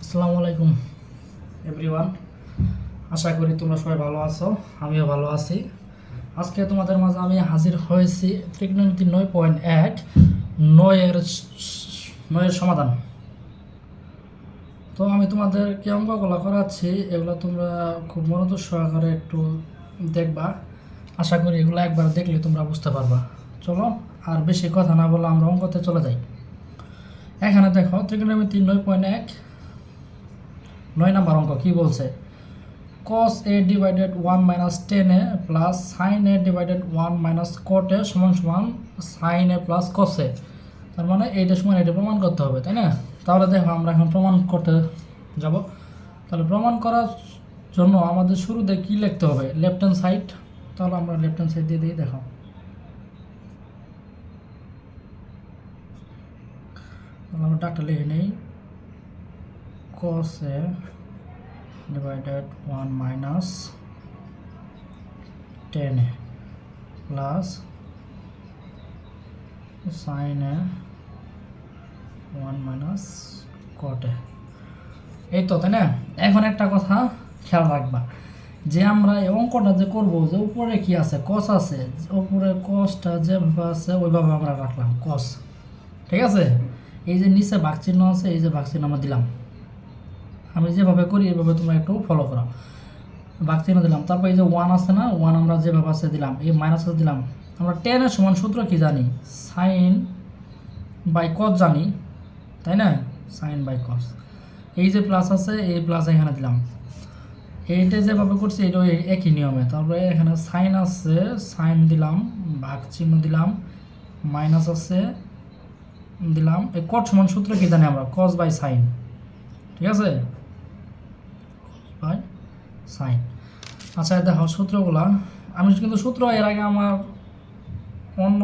আসসালামু আলাইকুম এভরিওয়ান, আশা করি তোমরা সবাই ভালো আছো। আমিও ভালো আছি। আজকে তোমাদের মাঝে আমি হাজির হয়েছি ত্রিকোণমিতি 9.1 নয়ের সমাধান। তো আমি তোমাদেরকে অঙ্কগুলো করাচ্ছি, এগুলো তোমরা খুব মনোযোগ সহকারে একটু দেখবা। আশা করি এগুলো একবার দেখলে তোমরা বুঝতে পারবা। চলো আর বেশি কথা না বলে আমরা অঙ্কতে চলে যাই। এখানে দেখো ত্রিকোণমিতি 9.1 9 নম্বর অঙ্ক কি বলছে, cos a divided 1 minus tan a plus sine a divided 1 minus cot a সমান সমান সাইন এ প্লাস কস এ। তার মানে এইটা সমান এটা প্রমাণ করতে হবে, তাই না? তাহলে দেখো আমরা এখন প্রমাণ করতে যাব। তাহলে প্রমাণ করার জন্য আমাদের শুরুতে কি লিখতে হবে, লেফট হ্যান্ড সাইড। তাহলে আমরা লেফট হ্যান্ড সাইড দিয়ে দিই। দেখো তাহলে আমরা ডাকটা লিখে নেই, cos a divided 1 minus 10 plus sin a 1 minus cot a। এই তো, তাই না? এখন একটা কথা খেয়াল রাখবা, যে আমরা এই অঙ্কটা যে করবো, যে উপরে কি আছে, কস আছে, উপরে কসটা যেভাবে আছে ওইভাবে আমরা রাখলাম কস, ঠিক আছে? এই যে নিচে ভাগ চিহ্ন আছে, এই যে ভাগ চিহ্ন আমরা দিলাম। আমি যেভাবে করি এইভাবে তোমরা একটু ফলো করো। ভাগ চিহ্ন দিলাম, তারপর এই যে ওয়ান আছে না, ওয়ান আমরা যেভাবে আছে দিলাম, এই মাইনাস দিলাম। আমরা টেনের সমান সূত্র কি জানি, সাইন বাই কস জানি, তাই না? Sine by cos. এই যে প্লাস আছে, এই প্লাস এখানে দিলাম। এইটা যেভাবে করছি এইটা একই নিয়মে। তারপরে এখানে সাইন আছে, সাইন দিলাম, ভাগ চিহ্ন দিলাম, মাইনাস আছে দিলাম। এই কট সমান সূত্র কি জানি আমরা, কস বাই সাইন, ঠিক আছে? By sine. আচ্ছা দেখো সূত্রগুলা, আমি কিন্তু সূত্র এর আগে আমার অন্য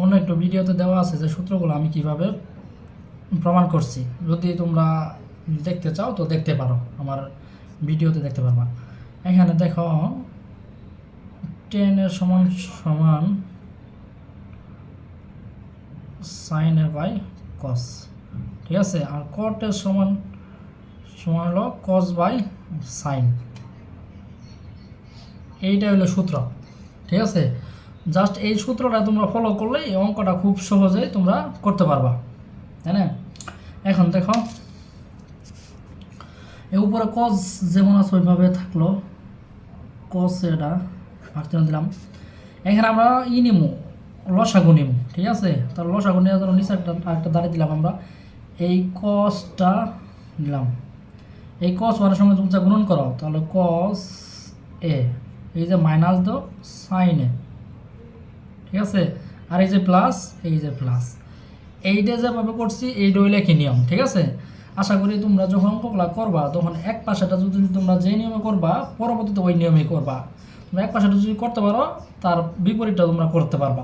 অন্য একটু ভিডিওতে দেওয়া আছে, যে সূত্রগুলো আমি কিভাবে প্রমাণ করছি। যদি তোমরা দেখতে চাও তো দেখতে পারো, আমার ভিডিওতে দেখতে পারবা। এখানে দেখো টেনের সমান সমান সাইন এ বাই কস, ঠিক আছে? আর কটের সমান সমান হলো কস বাই সাইন। এইটা হলো সূত্র, ঠিক আছে? জাস্ট এই সূত্রটা তোমরা ফলো করলে এই অঙ্কটা খুব সহজেই তোমরা করতে পারবা, তাই না? এখন দেখো এর উপরে কস যেমন আছে ওইভাবে থাকলো, কস এটা ভাগচিহ্ন দিলাম। এখানে আমরা নিমু, লসাগু নিমু, ঠিক আছে? তাহলে লসাগু নেওয়ার জন্য নিচে একটা দাঁড়িয়ে দিলাম আমরা। এই কসটা নিলাম, এই কস ওয়ানের সঙ্গে তুমি গুণন করো, তাহলে কস এ, এই যে মাইনাস দাও সাইন এ, ঠিক আছে? আর এই যে প্লাস, এই যে প্লাস। এইটা যেভাবে করছি এইটা হইলে কি নিয়ম, ঠিক আছে? আশা করি তোমরা যখন অঙ্কগুলা করবা তখন এক পাশেটা যদি তোমরা যে নিয়মে করবা পরবর্তীতে ওই নিয়মেই করবা। তোমরা এক পাশেটা যদি করতে পারো তার বিপরীতটা তোমরা করতে পারবা।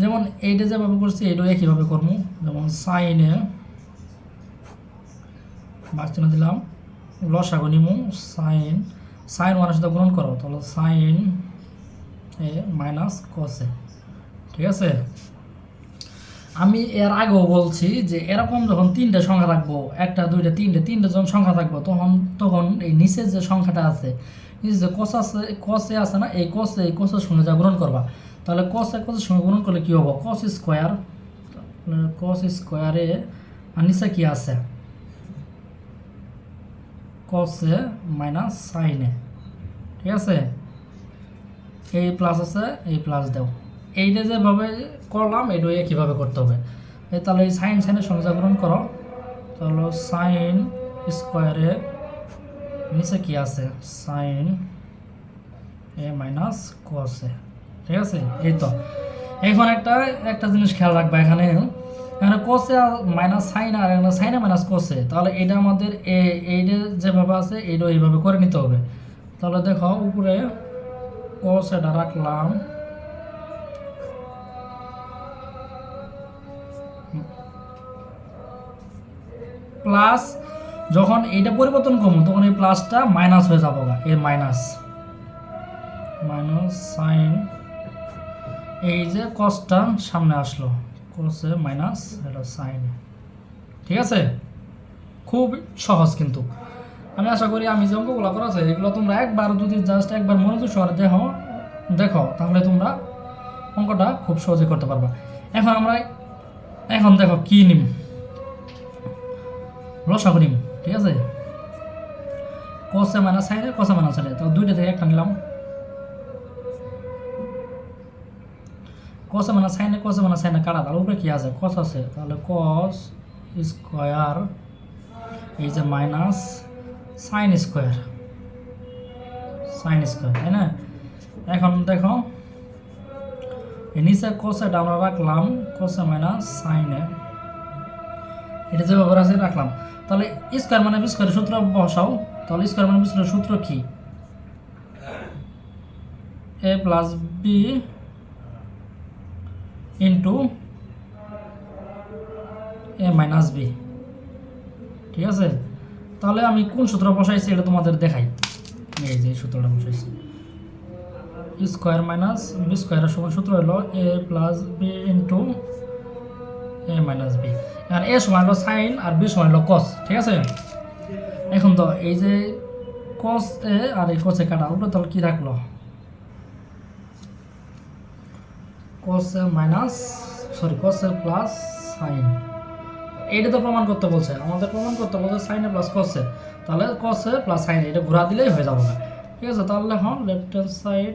যেমন এইটা যেভাবে করছি এইটাও একইভাবে করবো। যেমন সাইনে ভাগ চিহ্ন দিলাম, লসাগু নিমু, সাইন, সাইন ওয়ানের সাথে গুণন করো, তাহলে সাইন এ মাইনাস কস এ, ঠিক আছে? আমি এর আগেও বলছি যে এরকম যখন তিনটে সংখ্যা থাকবো, একটা দুইটা তিনটে যখন সংখ্যা থাকবো, তখন এই নিচের যে সংখ্যাটা আছে, নিচে যে কসে আছে না, এই কসের সঙ্গে যা গুণন করবা। তাহলে কসের সঙ্গে গুণন করলে কী হবো, কস স্কোয়ার, কস স্কোয়ারে আর নিচে কি আছে, কসে মাইনাস সাইনে, ঠিক আছে? এই প্লাস আছে, এই প্লাস দাও। এইটা যেভাবে করলাম এইটাই কীভাবে করতে হবে। তাহলে এই সাইন সাইনের সংখ্যা গ্রহণ করো, তাহলে সাইন স্কোয়ারে নিচে কি আছে, সাইন এ মাইনাস কস এ, ঠিক আছে? এই তো এখন একটা জিনিস খেয়াল রাখবা, এখানে কোসে মাইনাস সাইন আর এখানে সাইনে মাইনাস কোসে। তাহলে এটা আমাদের এইটা যেভাবে আছে এইটা এইভাবে করে নিতে হবে। তাহলে দেখো উপরে কস এটা রাখলাম, প্লাস যখন এইটা পরিবর্তন করবো তখন এই প্লাসটা মাইনাস হয়ে যাবো, এই মাইনাস মাইনাস সাইন, এই যে কসটা সামনে আসলো, কোসে মাইনাস এটা সাইন, ঠিক আছে? খুব সহজ কিন্তু আমি আশা করি আমি যে অঙ্কগুলো করা আছে এগুলো তোমরা একবার যদি জাস্ট একবার মনোযোগ সহকারে দেখো তাহলে তোমরা অঙ্কটা খুব সহজে করতে পারবা। এখন দেখো কি নিম, লসাগু নিম, ঠিক আছে। কসে মাইনাস সাইনে কসে মাইনাস সাইনে, তো দুইটা থেকে একটা নিলাম। কসে মাইনাস সাইনে কাটা, তার উপরে কি আছে কস আছে, তাহলে কস স্কোয়ার এই যে মাইনাস সাইন স্কোয়ার, তাই না। এখন দেখো নিচে কসেটা আমরা রাখলাম, কসে মাইনাস সাইনে এটা যেভাবে আছে রাখলাম। তাহলে স্কোয়ার মানে বি স্কোয়ারের সূত্র বসাও, তাহলে স্কোয়ার মানে বি স্কোয়ারের সূত্র কি, এ প্লাস বি ইন্টু এ মাইনাস বি, ঠিক আছে। তাহলে আমি কোন সূত্র বসাইছি এটা তোমাদের দেখাই, এই যে সূত্রটা বসাইছি, স্কোয়ার মাইনাস বি স্কোয়ারের সমান সূত্র হলো এ প্লাস বি ইন্টু এ মাইনাস বি। আর এ সমান হলো সাইন আর বি সমান হলো কস, ঠিক আছে। এখন তো এই যে কস এ আর এই কসে কাটা উপরে, তাহলে কি রাখলো কস এ প্লাস সাইন, এইটা তো প্রমাণ করতে বলছে, আমাদের প্রমাণ করতে বলছে সাইন এ প্লাস কস এ, তাহলে কস এ প্লাস সাইন এটা ঘোরা দিলেই হয়ে যাবে না, ঠিক আছে। তাহলে হ্যাঁ লেফট হ্যান্ড সাইড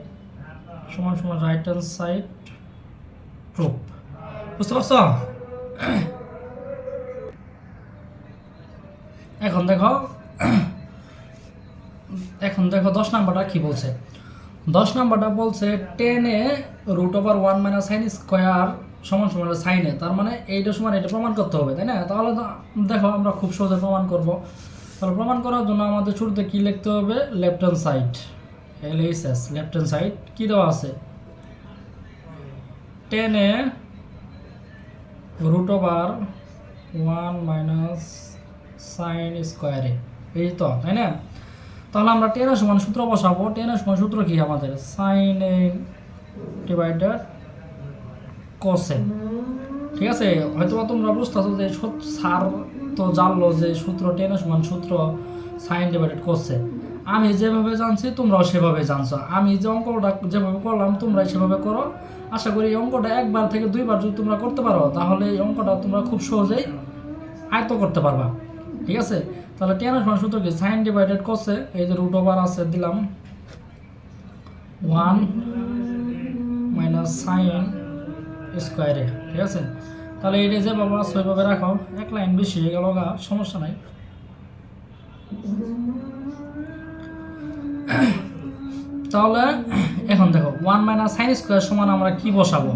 সমান সমান রাইট হ্যান্ড সাইড প্রুফ, বুঝতে পারছো। এখন দেখো 10 নাম্বারটা কি বলছে। 10 নাম্বারটা বলছে 10 √1 - সাইন স্কোয়ার সমান সমান সাইনে, তার মানে এইটা সমান এটা প্রমাণ করতে হবে, তাই না। তাহলে দেখো আমরা খুব সহজে প্রমাণ করব। তাহলে প্রমাণ করার জন্য আমাদের শুরুতে কি লিখতে হবে, left hand side, LHS left hand side কি দেওয়া আছে, 10 √1 - সাইন স্কোয়ারে, এই তো, তাই না। তাহলে আমরা 10 সমান সূত্র বসাবো, 10 সমান সূত্র কি আমাদের সাইন এ ডিভাইডেড কোসে, ঠিক আছে। হয়তো তোমরা বুঝতেছো যে স্যার তো জানলো যে সূত্র 10 সমান সূত্র সাইন ডিভাইডেড কোসে, আমি যেভাবে জানছি তোমরাও সেভাবে জানছো। আমি যে অঙ্কটা যেভাবে করলাম তোমরা সেভাবে করো। আশা করি এই অঙ্কটা একবার থেকে দুইবার যদি তোমরা করতে পারো তাহলে এই অঙ্কটা তোমরা খুব সহজেই আয়ত্ত করতে পারবা, ঠিক আছে। তাহলে 10 সমান সূত্র কি সাইন ডিভাইডেড কোসে, এই যে √1 আছে দিলাম 1 - সাইন স্কোয়ারে, ঠিক আছে। তাহলে এটা যে বাবা সেইভাবে রাখো, এক লাইন বেশি হয়ে গেল, সমস্যা নাই। তাহলে এখন দেখো 1 - সাইন স্কোয়ার সমান আমরা কি বসাবো,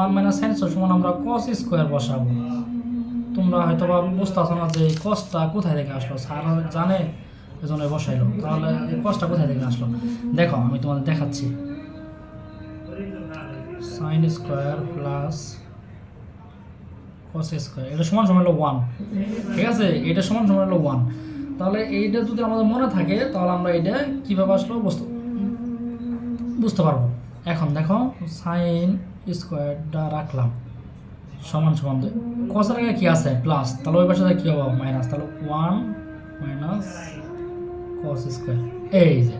1 - সাইন স্কোয়ার সমান আমরা কস স্কোয়ার বসাবো। তোমরা হয়তো বা বুঝতেছো না যে কসটা কোথায় থেকে আসলো, স্যার জানে এজন্য বসাইলো। তাহলে এই কসটা কোথায় থেকে আসলো দেখো আমি তোমাদের দেখাচ্ছি, sine square plus cos square এটা সমান সমান হলো 1, ঠিক আছে। এটা সমান সমান হলো 1। তাহলে এইটা যদি আমাদের মনে থাকে তাহলে আমরা এটা কীভাবে আসলো বুঝতে পারবো। এখন দেখো সাইন স্কোয়ারটা রাখলাম সমান সমান, কসের আগে কি আছে প্লাস, তাহলে ওই পাশে কী হবে মাইনাস, তাহলে 1 - কস স্কোয়ার, এই যে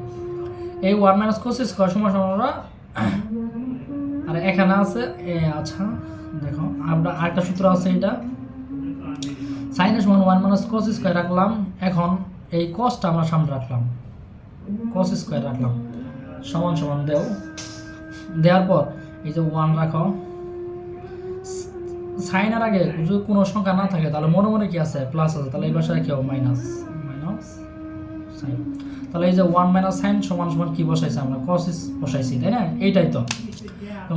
এই 1 - কস স্কোয়ার সমান সমান আমরা, আর এখানে আছে আচ্ছা দেখো আমরা আরেকটা সূত্র আছে, এটা সাইন সমান 1 - কস স্কোয়ার রাখলাম। এখন এই কসটা আমরা সামনে রাখলাম, কস স্কোয়ার রাখলাম সমান সমান দেওয়ার পর এই যে 1 রাখো, সাইনের আগে যদি কোনো সংখ্যা না থাকে তাহলে মনে মনে কি আছে প্লাস আছে, তাহলে এই পাশে কি হবে মাইনাস সাইন। তাহলে এই যে 1 - সাইন সমান সমান কি বসাইছি আমরা কস বসাইছি, তাই না। এইটাই তো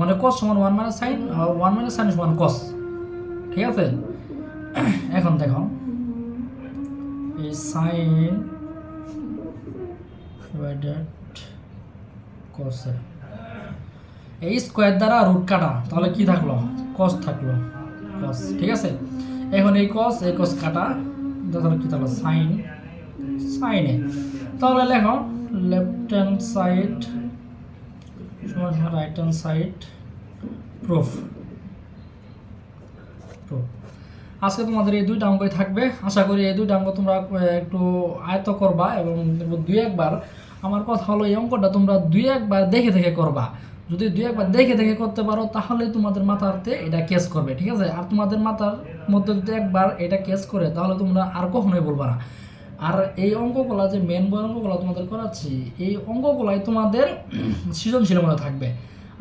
মানে কস সমান 1 - সাইন, 1 - সাইন সমান কস, ঠিক আছে। এখন দেখো এই সাইন ডিভাইডেড কস, এই স্কোয়ার দ্বারা রুট কাটা, তাহলে কি থাকলো কস থাকলো, কস, ঠিক আছে। এখন এই কস কাটা, তাহলে কি থাকলো সাইনে। তাহলে লেখো লেফট হ্যান্ড সাইড সমান সমান রাইট হ্যান্ড সাইড প্রুফ। আজকে তোমাদের এই দুইটা অঙ্কই থাকবে। আশা করি এই দুইটা অঙ্ক তোমরা একটু আয়ত্ত করবা এবং দুই একবার, আমার কথা হলো এই অঙ্কটা তোমরা দুই একবার দেখে দেখে করবা। যদি দুই একবার দেখে দেখে করতে পারো তাহলে তোমাদের মাথাতে এটা কেস করবে, ঠিক আছে? আর তোমাদের মাথার মধ্যে যদি একবার এটা কেস করে তাহলে তোমরা আর কখনোই বলবা না। আর এই অঙ্কগুলো যে মেন বই অঙ্কগুলো তোমাদের করাচ্ছি, এই অঙ্কগুলাই তোমাদের সৃজনশীলের মধ্যে থাকবে।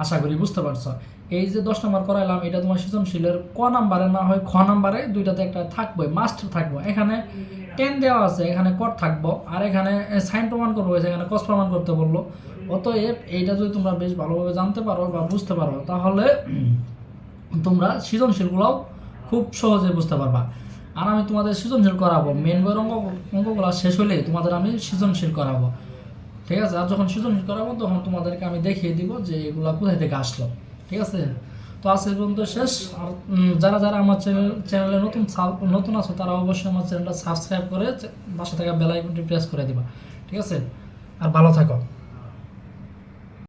আশা করি বুঝতে পারছো। এই যে 10 নম্বর করাইলাম, এটা তোমার সৃজনশীলের ক নাম্বারে না হয় খ নাম্বারে, দুইটাতে একটা থাকবে, মাস্ট থাকবো। এখানে 10 দেওয়া আছে, এখানে কট থাকবো, আর এখানে সাইন প্রমাণ করবো, এখানে কস প্রমাণ করতে বললো। অতএব এইটা যদি তোমরা বেশ ভালোভাবে জানতে পারো বা বুঝতে পারো তাহলে তোমরা সৃজনশীলগুলোও খুব সহজে বুঝতে পারবা। আর আমি তোমাদের সৃজনশীল করাবো, মেন বইয়ের অঙ্কগুলো শেষ হলেই তোমাদের আমি সৃজনশীল করাবো, ঠিক আছে? আর যখন সৃজনশীল করাবো তখন তোমাদেরকে আমি দেখিয়ে দিব যে এগুলো কোথায় থেকে আসলো, ঠিক আছে? তো আজকে পর্যন্ত শেষ। আর যারা যারা আমার চ্যানেলে নতুন আছো তারা অবশ্যই আমার চ্যানেলটা সাবস্ক্রাইব করে পাশে থাকা বেল আইকনটি প্রেস করে দিবা, ঠিক আছে? আর ভালো থাকো।